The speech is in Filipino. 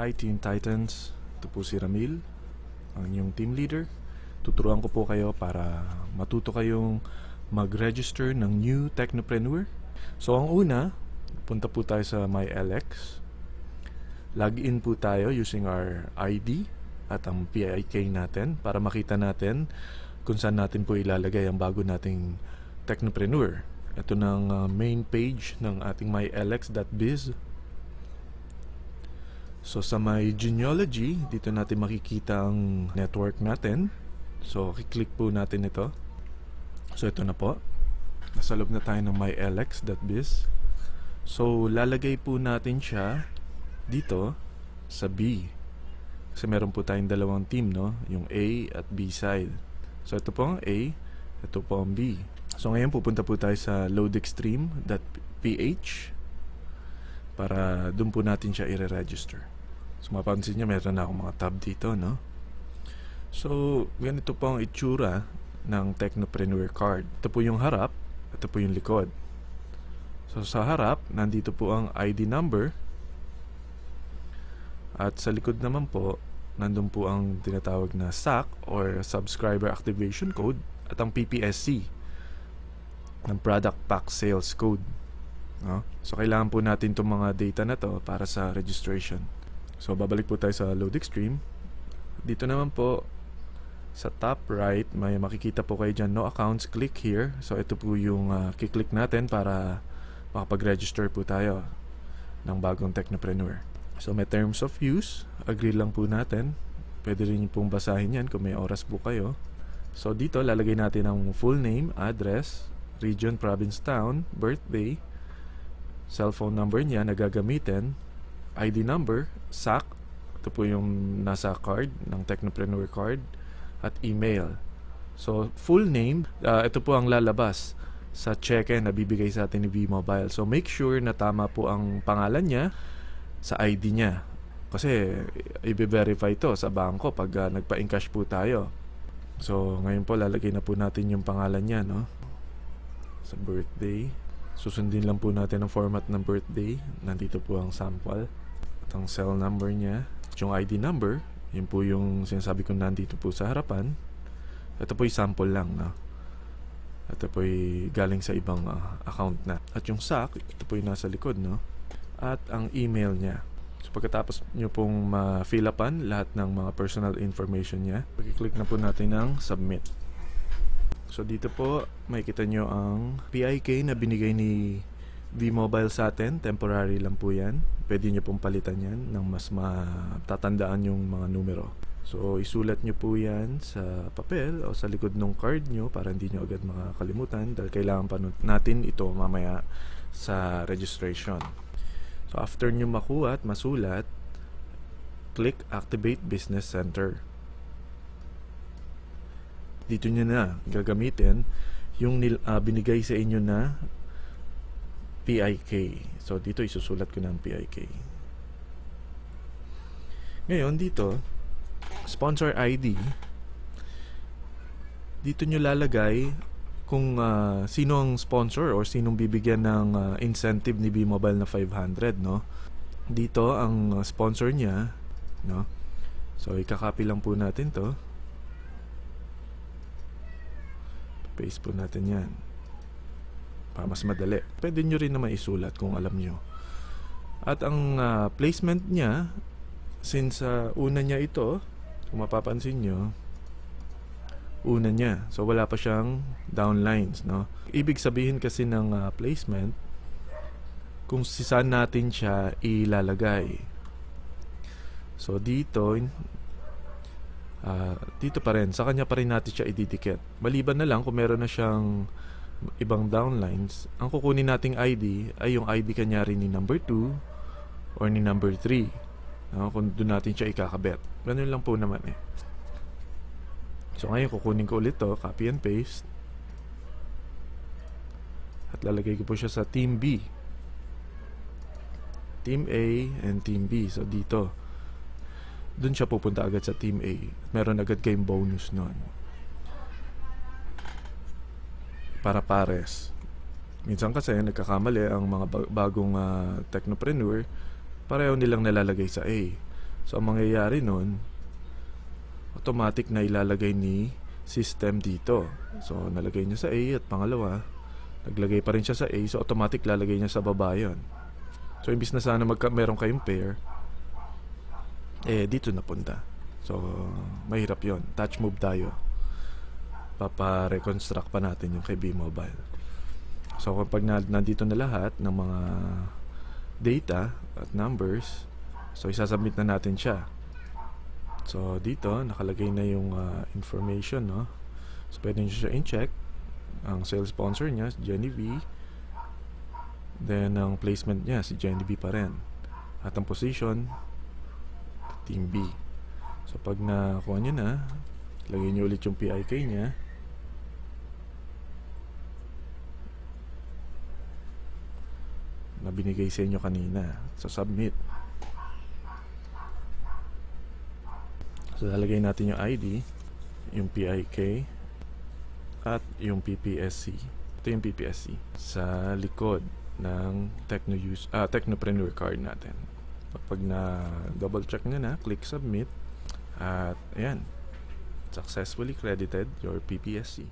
Hi Teen Titans, ito po si Ramil, ang inyong team leader. Tuturuan ko po kayo para matuto kayong mag-register ng new Technopreneur. So ang una, punta po tayo sa MyLX. Login po tayo using our ID at ang PIK natin para makita natin kung saan natin po ilalagay ang bago nating Technopreneur. Ito ng main page ng ating mylx.biz. So sa my genealogy, dito natin makikita ang network natin. So kiklik po natin ito. So ito na po. Nasa loob na tayo ng mylx.biz. So lalagay po natin siya dito sa B. Kasi meron po tayong dalawang team, no? Yung A at B side. So ito po ang A, ito po ang B. So ngayon pupunta po tayo sa loadextreme.ph para doon po natin siya i-register. So mapansin niyo meron na akong mga tab dito, no? So ganito po ang itsura ng Technopreneur card. Ito po yung harap, ito po yung likod. So sa harap, nandito po ang ID number. At sa likod naman po, nandun po ang tinatawag na SAC or Subscriber Activation Code at ang PPSC ng Product Pack Sales Code, no? So kailangan po natin itong mga data na to para sa registration. So babalik po tayo sa LoadExtreme. Dito naman po sa top right may makikita po kayo dyan, no accounts, click here. So ito po yung kiklik natin para makapag-register po tayo ng bagong Technopreneur. So may terms of use, agree lang po natin. Pwede rin pong basahin yan kung may oras po kayo. So dito lalagay natin ang full name, address, region, province, town, birthday, cellphone number niya na gagamitin, ID number, SAC, ito po yung nasa card ng Technopreneur card, at email. So full name, ito po ang lalabas sa cheque na bibigay sa atin ni V-Mobile. So make sure na tama po ang pangalan niya sa ID niya. Kasi i-verify to sa bangko pag nagpa-encash po tayo. So ngayon po lalagay na po natin yung pangalan niya, no? Sa birthday. Susundin lang po natin ang format ng birthday. Nandito po ang sample. At ang cell number niya. At yung ID number, yun po yung sinasabi ko nandito po sa harapan. Ito po yung sample lang, no? Ito po yung galing sa ibang account na. At yung SAC, ito po yung nasa likod, no? At ang email niya. So pagkatapos nyo pong ma-fill upan lahat ng mga personal information niya, pag-click na po natin ng submit. So dito po makikita nyo ang PIK na binigay ni V-Mobile sa atin. Temporary lang po yan. Pwede nyo pong palitan yan ng mas matatandaan yung mga numero. So isulat nyo po yan sa papel o sa likod ng card nyo para hindi nyo agad makakalimutan dahil kailangan pa natin ito mamaya sa registration. So after nyo makuha at masulat, click Activate Business Center. Dito nyo na gagamitin yung binigay sa inyo na PIK. So dito isusulat ko ng PIK. Ngayon dito, sponsor ID. Dito nyo lalagay kung sino ang sponsor or sinong bibigyan ng incentive ni V-Mobile na 500, no? Dito ang sponsor niya, no? So ikakopy lang po natin to. Paste po natin yan para mas madali. Pwede nyo rin naman isulat kung alam nyo. At ang placement niya, since una niya ito, kung mapapansin nyo, una niya. So wala pa siyang downlines, no? Ibig sabihin kasi ng placement kung saan natin siya ilalagay. So dito dito pa rin, sa kanya pa rin natin siya ididikit. Maliban na lang kung meron na siyang ibang downlines, ang kukunin nating ID ay yung ID kanya rin ni number 2 or ni number 3, no? Kung doon natin siya ikakabit. Ganun lang po naman eh. So ngayon kukunin ko ulit to, copy and paste. At lalagay ko po siya sa Team B. Team A and Team B. So dito, doon siya pupunta agad sa Team A. Meron agad kayong bonus nun. Para pares. Minsan kasi nagkakamali ang mga bagong Technopreneur, pareho nilang nalalagay sa A. So ang mangyayari nun, automatic na ilalagay ni system dito. So nalagay niya sa A, at pangalawa naglagay pa rin siya sa A, so automatic lalagay niya sa baba yun. So imbis na sana meron kayong pair, dito napunta. So mahirap yon. Touch move tayo. Papa-reconstruct pa natin yung kay B-Mobile. So kapag nandito na lahat ng mga data at numbers, so isasubmit na natin siya. So dito nakalagay na yung information, no? So pwede nyo siya in-check. Ang sales sponsor niya si Jenny V, then ang placement niya si Jenny V pa rin, at ang position Team B. So pag nakuha niya na, lagay niyo ulit yung PIK niya. Na binigay sa inyo kanina. So submit. So lalagay natin yung ID, yung PIK, at yung PPSC. Ito yung PPSC sa likod ng Technopreneur card natin. Pag na double check nyo na, click submit, at ayan, successfully credited your PPSC.